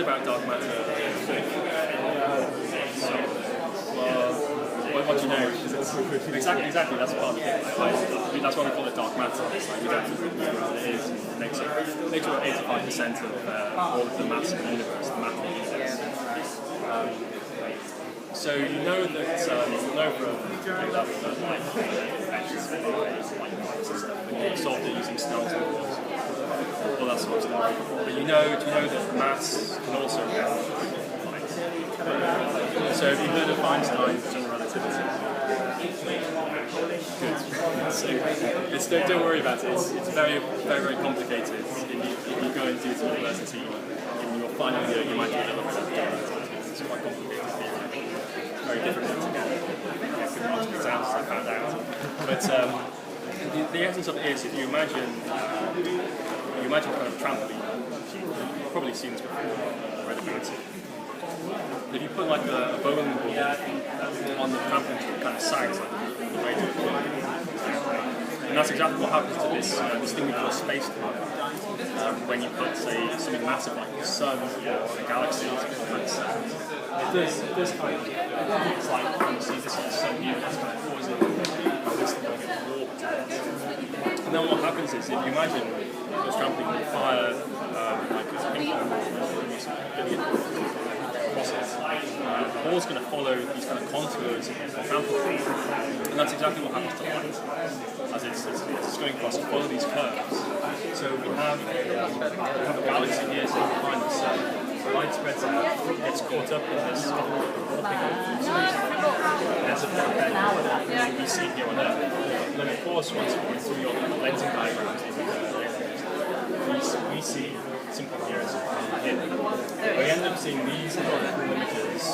about dark matter. What do you know? Exactly. That's part of it. That's why we call it dark matter. It's like we don't know what it is. It makes up 85% of all of the mass in the universe, the matter of the universe. So you know that from light affects by light particles and stuff. And you solved it using Snell's laws, all that sort of stuff. But do you know that mass can also affect light? So have you heard of Einstein's general relativity? Good. So don't worry about it. It's very, very, very complicated. If you go into university in your final year, you might get a little bit of general relativity. It's quite complicated theory. Very difficult to get good exams, I found out. But the essence of it is, if you imagine kind of trampoline, you've probably seen this before, read about it. If you put like a bowling ball on the trampoline, it kind of sags like the way to and that's exactly what happens to this thing we call space-time. When you put, say, something massive like the sun or a galaxy, it kind of sags. It does kind of, it's like, you see this is sun here, it's kind of causing this thing to get warped. And then what happens is, if you imagine this trampoline will fire like a ping pong ball, the ball's going to follow these kind of contours of the trampoline, and that's exactly what happens to light. As it's going across, it follows these curves. So we have a galaxy here, so behind the sun. The light spreads out, gets caught up in this warping of space. There's a effect that we see here on Earth. And then, of course, once we go through your lensing diagrams, we see simple here as here. We end up seeing these little limiters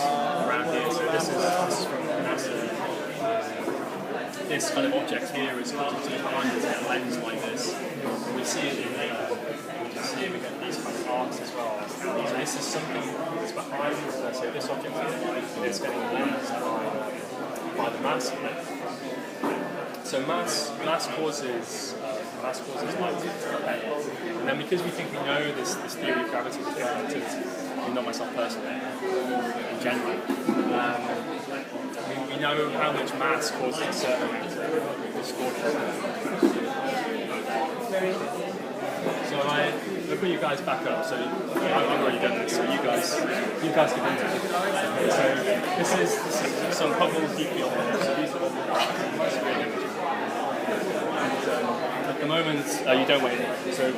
around here. So this is from NASA. This kind of object here is behind it, a lens like this. And we see it in we get these kind of arcs as well. So this is something that's behind this object here, and it's getting lensed by the mass here. So mass causes light to repel. And then because we think we know this theory of gravity with relativity, not myself personally, in general, we know how much mass causes a certain amount of distortion. So I'll put you guys back up. So I've already done this. So you guys can enter. So this is some Hubble deep field images. So these are all at the moment, you don't weigh it. So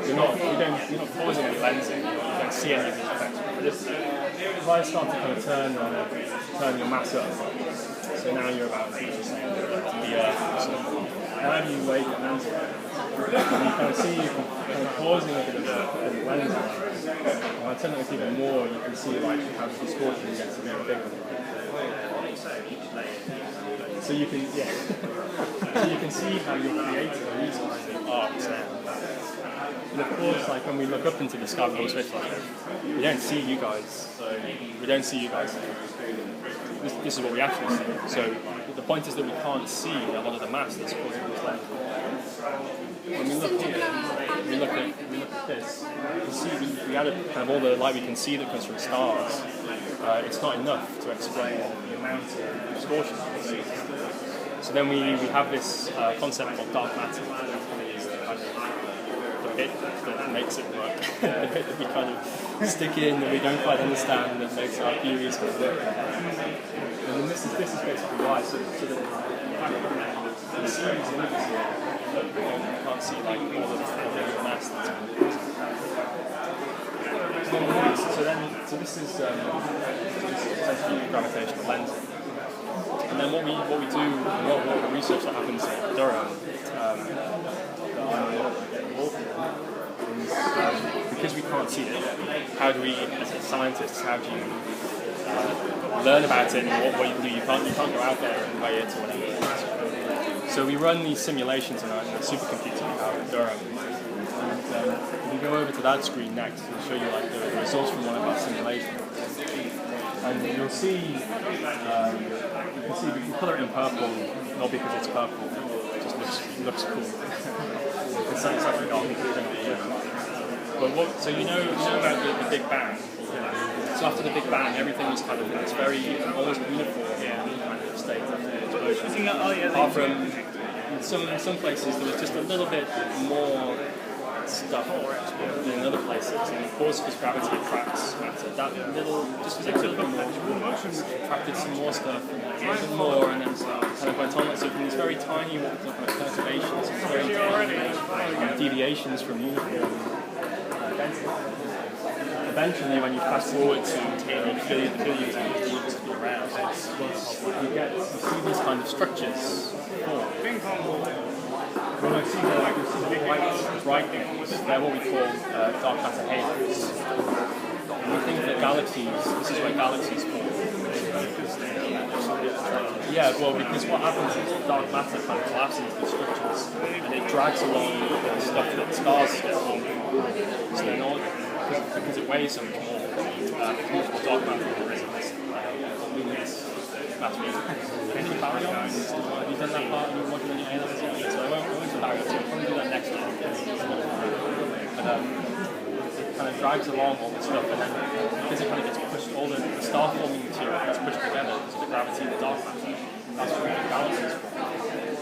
you're not causing any lensing. You don't see any of these effects. But if I start to kind of turn your mass up, so now you're about the Earth. So how do you weigh your lens? You kind of see you kind of causing a bit of a lens. When I turn it up even more, you can see like how the distortion gets a bit bigger. So you can see how you're creating these kinds of arcs now. And of course, like when we look up into the sky with those we don't see you guys. This is what we actually see. So the point is that we can't see a lot of the mass that's causing this lens. When we look here, we look at this, you see we added kind of all the light we can see that comes from stars. It's not enough to explain the amount of distortion that we see. So then we have this concept called dark matter, the bit that makes it work, the bit that we kind of stick in that we don't quite understand that makes our theories kind of work. And then this is basically why. So that you see these images here, but you can't see like all the mass that's so this is essentially gravitational lensing. And then what we do, what the research that happens at Durham, that I'm getting involved in, is because we can't see it, how do we, as scientists, how do you learn about it and what you do? You can't go out there and weigh it or whatever. So we run these simulations in a supercomputer we have at Durham. And we go over to that screen next and show you like the results from one of our simulations. And you'll see, we can colour it in purple, not because it's purple, it just looks cool. It's actually dark. So you know about the Big Bang. So after the Big Bang, everything was kind of in this very almost uniform kind of state of explosion. Apart from some places, there was just a little bit more stuff than in other places, and of course, because gravity attracts matter, that little just a little bit more attracted some more stuff, and a little bit more, and then kind of went on. So from these very tiny kind of perturbations, these very tiny deviations from uniform density. Eventually, when you fast forward to billions of years to be around, you see these kind of structures form. When I see the big white bright things, they're what we call dark matter halos. And we think that galaxies, this is where galaxies form. Yeah, well, because what happens is dark matter kind of collapses into the structures, and it drags along the stuff that stars get formed. So they're not, because it weighs so much more, it's more dark matter than there is in this luminous matter. Any baryons? Have you done that part in your module in your A-levels yet? So I won't go into baryons, I'll probably do that next time. But it kind of drags along all the stuff, and then because it kind of gets pushed, all the star-forming material gets pushed together because of the gravity of the dark matter. That's where the galaxies form.